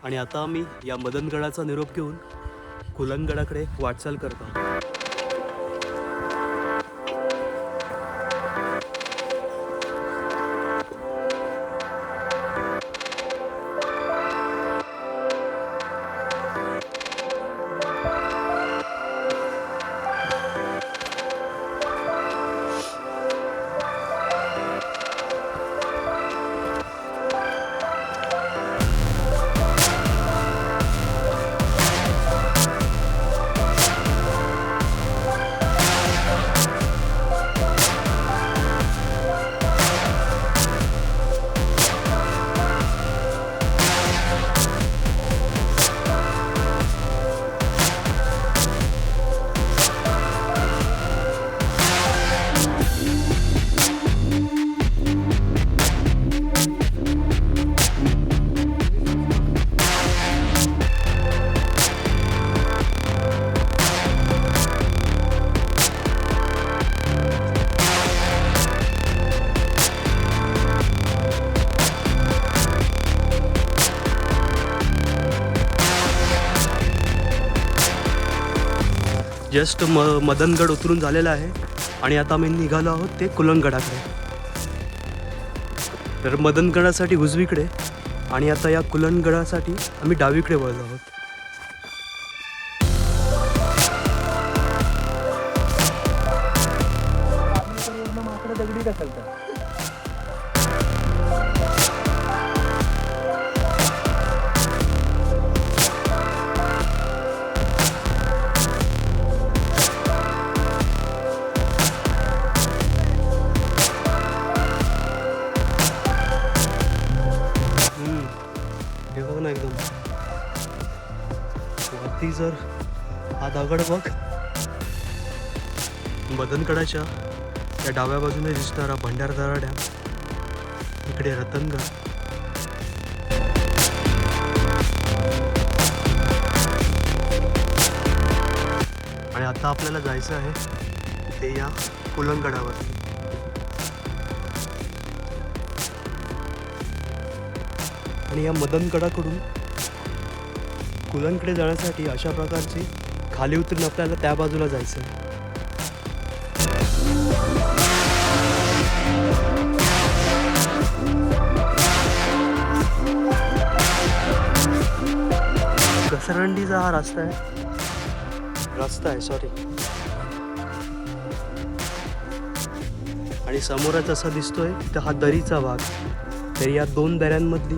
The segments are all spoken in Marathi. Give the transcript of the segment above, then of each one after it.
आणि आता आम्ही या मदनगडाचा निरोप घेऊन कुलंगडाकडे वाटचाल करत आहोत. जस्ट मदनगड उतरून झालेला आहे आणि आता आम्ही निघालो आहोत ते कुलंगडाकडे. तर मदनगडासाठी उजवीकडे आणि आता या कुलंगडासाठी आम्ही डावीकडे वळलो आहोत. दगडी ढकलतात. ना एकदम वरती जर हा दगड बघ, मदनगडाच्या त्या डाव्या बाजूने दिसणारा भंडारदरा डॅम, इकडे रतनगड. आणि आता आपल्याला जायचं आहे ते या कुलंगडावरती. आणि या मदनगडाकडून कुलंगकडे जाण्यासाठी अशा प्रकारची खाली उतरून आपल्याला त्या बाजूला जायचं आहे. घसरंडीचा हा रस्ता आहे सॉरी. आणि समोरच असा दिसतोय तर हा दरीचा भाग. तर या दोन दऱ्यांमधली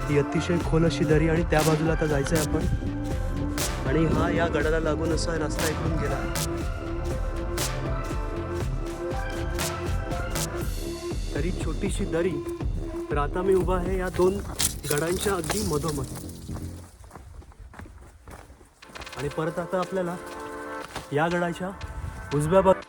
ही अतिशय खोल अशी दरी आणि त्या बाजूला आता जायचं आहे आपण. आणि हा या गडाला लागून असा रस्ता इकडून गेला आहे. तरी छोटीशी दरी. तर आता मी उभा आहे या दोन गडांच्या अगदी मधोमध. आणि परत आता आपल्याला या गडाच्या उजव्या बाजूला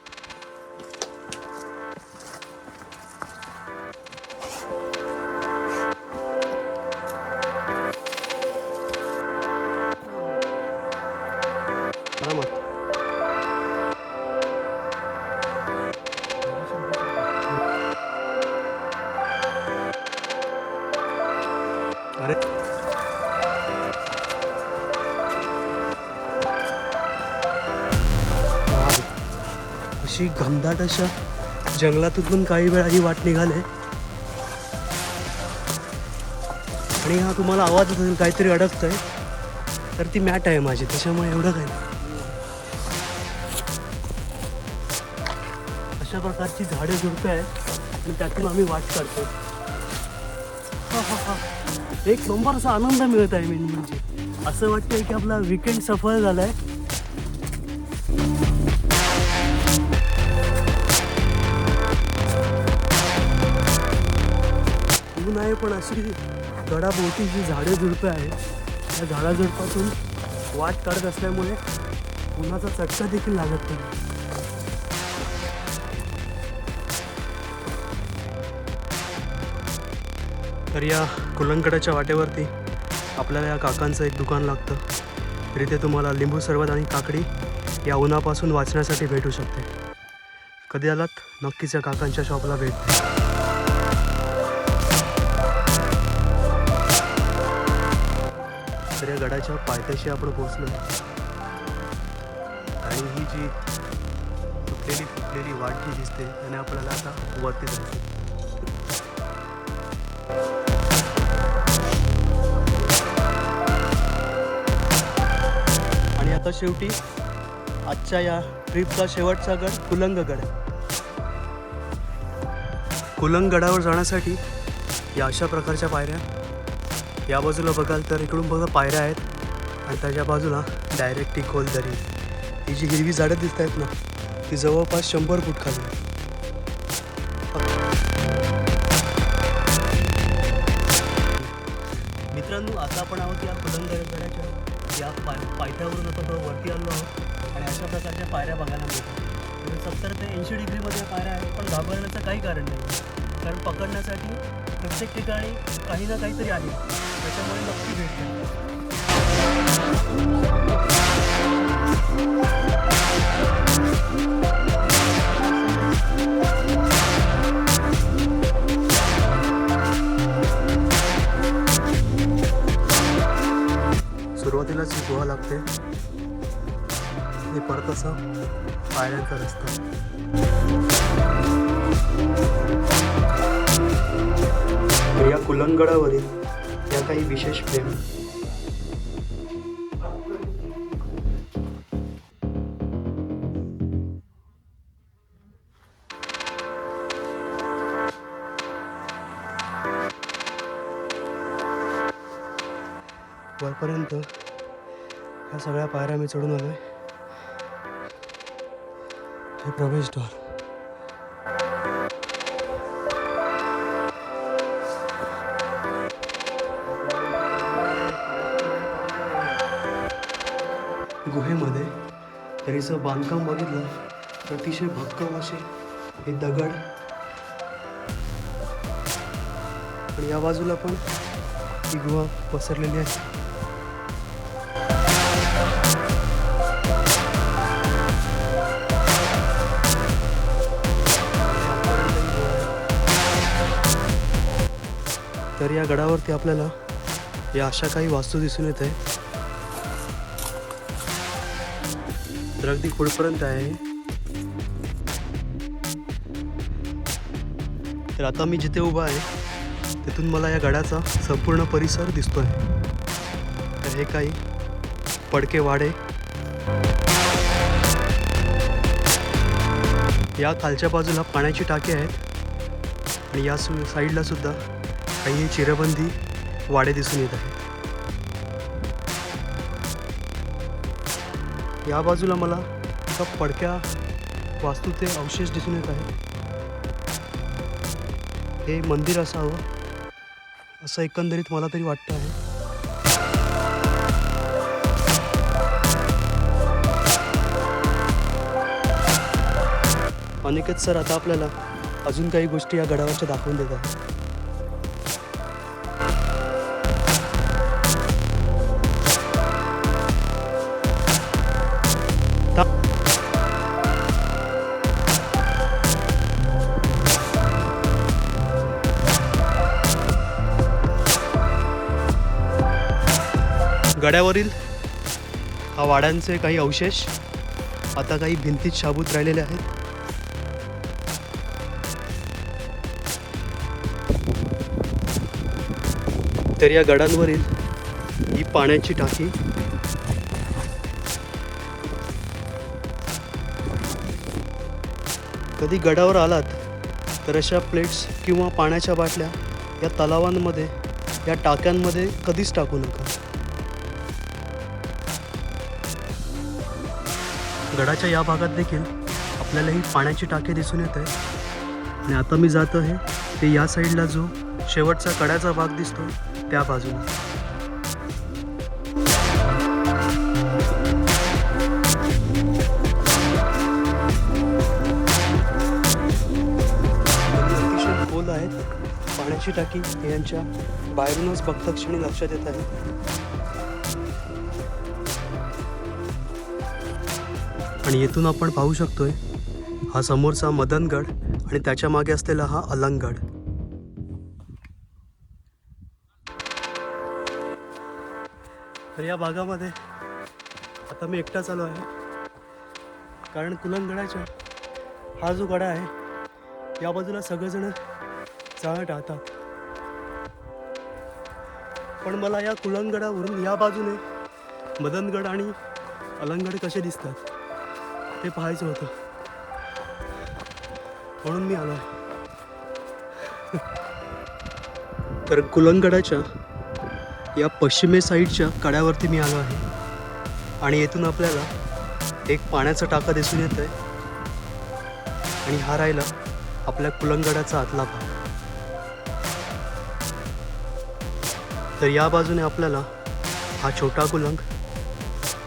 अशी घमदाट अशा जंगलातून काही वेळा ही वाट निघाले. आणि हा तुम्हाला आवाज असेल काहीतरी अडकतंय, तर ती मॅट आहे माझी, त्याच्यामुळे एवढं काही नाही. अशा प्रकारची झाडे झुडपे आहेत आणि त्यातून आम्ही वाट काढतो. एक नंबर असा आनंद मिळत आहे. मेन म्हणजे असं वाटतंय की आपला वीकेंड सफल झालाय. ऊन आहे पण अशी गडाभोवती जी झाडे झुडपे आहेत त्या झाडाझुडपातून वाट काढत असल्यामुळे उन्हाचा चटका देखील लागत नाही. तर या कुलंगडाच्या वाटेवरती आपल्याला या काकांचं एक दुकान लागतं. तर इथे तुम्हाला लिंबू सरबत आणि काकडी या उन्हापासून वाचण्यासाठी भेटू शकते. कधी आलात नक्कीच या काकांच्या शॉपला भेट द्या. गडाच्या पायथ्याशी आपण पोहोचलो आणि ही जी फुटलेली वाट जी दिसते त्याने आपल्याला आता वरती जायचं. आणि आता शेवटी आजच्या या ट्रिपचा शेवटचा गड कुलंगगड. कुलंगगडावर जाण्यासाठी या अशा प्रकारच्या पायऱ्या, या बाजूला बघाल तर इकडून बघा पायऱ्या आहेत आणि त्याच्या बाजूला डायरेक्ट ती खोल दरी. ही जी हिरवी झाडं दिसत आहेत ना ती जवळपास 100 फूट खाली. मित्रांनो, आता आपण आहोत या कुलंगगडाच्या या पायथ्यावरून आता थोडं वरती आलो आहोत आणि अशा प्रकारच्या पायऱ्या बघायला मिळतात. 70 ते 80 डिग्रीमध्ये पायऱ्या आहेत, पण घाबरण्याचं काही कारण नाही, कारण पकडण्यासाठी प्रत्येक ठिकाणी काही ना काहीतरी आहे, त्याच्यामुळे नक्की भेट द्या. सुरुवातीलाच ही गुहा लागते आणि परत असा पायऱ्यांचा रस्ता. या कुलंगगडावरील या काही विशेष प्रेम. वरपर्यंत ह्या सगळ्या पायऱ्या मी चढून आलोय. हे प्रवेशद्वार. गुहेमध्ये तरीचं बांधकाम बघितलं तर अतिशय भक्कम असे हे दगड आणि या बाजूला पण ही गुहा पसरलेली आहे. तर या गडावरती आपल्याला या अशा काही वास्तू दिसून येत आहे. तर अगदी पुढपर्यंत आहे. तर आता मी जिथे उभा आहे तिथून मला या गडाचा संपूर्ण परिसर दिसतोय. तर हे काही पडके वाडे, या खालच्या बाजूला पाण्याची टाकी आहेत आणि या साईडला सुद्धा काही चिरबंदी वाडे दिसून येत आहे. या बाजूला मला एका पडक्या वास्तूचे अवशेष दिसून येत आहे. हे मंदिर असावं असं एकंदरीत मला तरी वाटतं आहे. अनिकेत सर आता आपल्याला अजून काही गोष्टी या गडावरच्या दाखवून देत आहेत. गडावरील हा वाड्यांचे काही अवशेष आता काही भिंतीत शाबूत राहिलेले आहेत. तर या गडांवरील ही पाण्याची टाकी, कधी गडावर आलात तर अशा प्लेट्स किंवा पाण्याच्या बाटल्या या तलावांमध्ये, या टाक्यांमध्ये कधीच टाकू नका. गडाच्या या भागात देखील आपल्याला ही पाण्याची टाकी दिसून येत आहे आणि आता मी जात आहे ते या साईडला जो शेवटचा कड्याचा भाग दिसतो त्या बाजूला. अतिशय खोल आहेत. पाण्याची टाकी यांच्या बाहेरूनच बघता क्षणी लक्षात येत आहे. आणि येथून आपण पाहू शकतोय हा समोरचा मदनगड आणि त्याच्या मागे असलेला हा अलंगगड. तर या भागामध्ये आता मी एकटाच आलो आहे, कारण कुलंगडाच्या हा जो गडा आहे या बाजूला सगळेजण जाणं टाळतात. पण मला या कुलंगडावरून या बाजूने मदनगड आणि अलंगड कसे दिसतात ते पाहायचं होतं, म्हणून मी आलो. तर कुलंगडाच्या या पश्चिमे साईडच्या कड्यावरती मी आलो आहे आणि येथून आपल्याला एक पाण्याचा टाका दिसून येत आहे आणि हा राहिला आपल्या कुलंगडाचा आतला भाग. तर या बाजूने आपल्याला हा छोटा कुलंग,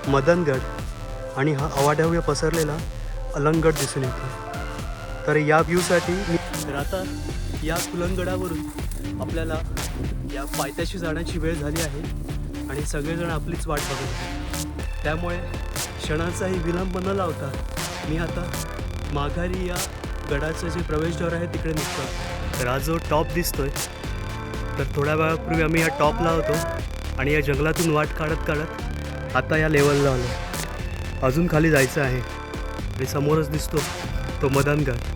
मदनगड आणि हा अवाढव्य पसरलेला अलंगड दिसून येतो. तर या व्ह्यूसाठी मी तर आता या कुलंगडावरून आपल्याला या पायथ्याशी जाण्याची वेळ झाली आहे आणि सगळेजण आपलीच वाट बघत आहेत. त्यामुळे क्षणाचाही विलंब न लावता मी आता माघारी या गडाचं जे प्रवेशद्वार आहे तिकडे निघतो. तर हा जो टॉप दिसतोय, तर थोड्या वेळापूर्वी आम्ही या टॉपला होतो आणि या जंगलातून वाट काढत काढत आता या लेवलला आलो. अजून खाली जायचं आहे आणि समोरच दिसतो तो मदनगड.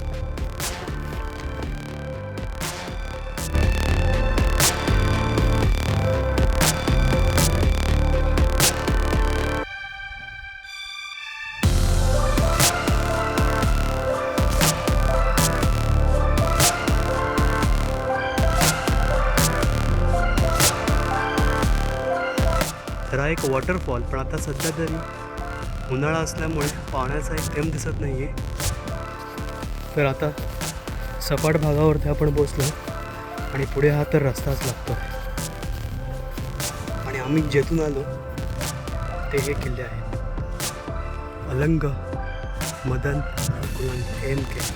तर हा एक वॉटरफॉल, पण आता सध्या तरी उन्हाळा असल्यामुळे पाण्याचा एक थेंब दिसत नाही आहे. तर आता सपाट भागावरती आपण पोचलो आणि पुढे हा तर रस्ताच लागतो आणि आम्ही जेथून आलो ते हे किल्ले आहेत: अलंग, मदन, कुलंग, MK.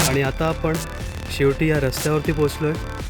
आणि आता आपण शेवटी या रस्त्यावरती पोचलो आहे